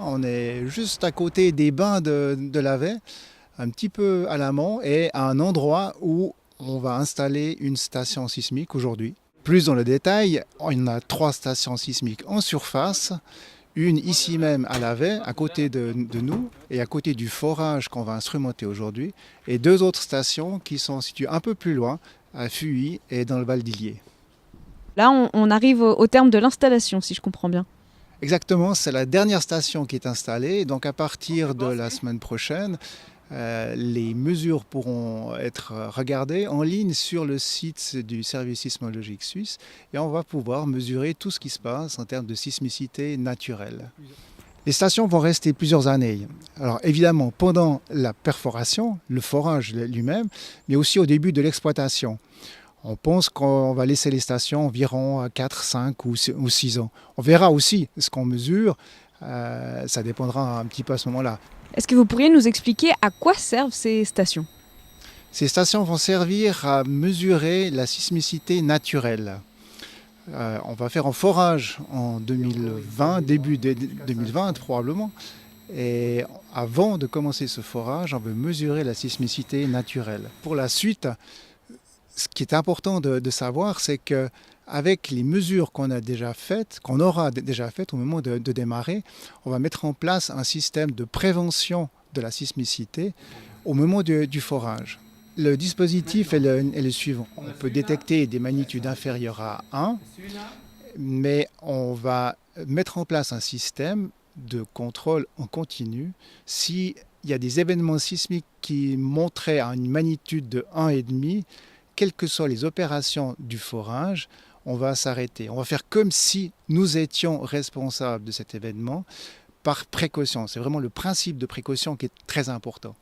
On est juste à côté des bains de Lavey, un petit peu à l'amont et à un endroit où on va installer une station sismique aujourd'hui. Plus dans le détail, on a 3 stations sismiques en surface, une ici même à Lavey, à côté de nous, et à côté du forage qu'on va instrumenter aujourd'hui, et 2 autres stations qui sont situées un peu plus loin, à Fuy et dans le Val d'Illier. Là, on arrive au terme de l'installation, si je comprends bien. Exactement, c'est la dernière station qui est installée, donc à partir de la semaine prochaine, les mesures pourront être regardées en ligne sur le site du service sismologique suisse et on va pouvoir mesurer tout ce qui se passe en termes de sismicité naturelle. Les stations vont rester plusieurs années. Alors évidemment pendant la perforation, le forage lui-même, mais aussi au début de l'exploitation. On pense qu'on va laisser les stations environ 4, 5 ou 6 ans. On verra aussi ce qu'on mesure, ça dépendra un petit peu à ce moment-là. Est-ce que vous pourriez nous expliquer à quoi servent ces stations? Ces stations vont servir à mesurer la sismicité naturelle. On va faire un forage en 2020, début 2020 probablement. Et avant de commencer ce forage, on veut mesurer la sismicité naturelle. Pour la suite, ce qui est important de savoir, c'est qu'avec les mesures qu'on a déjà faites, qu'on aura déjà faites au moment de démarrer, on va mettre en place un système de prévention de la sismicité au moment du forage. Le dispositif est le suivant. On peut détecter des magnitudes inférieures à 1, mais on va mettre en place un système de contrôle en continu. S'il y a des événements sismiques qui montraient à une magnitude de 1,5, quelles que soient les opérations du forage, on va s'arrêter. On va faire comme si nous étions responsables de cet événement par précaution. C'est vraiment le principe de précaution qui est très important.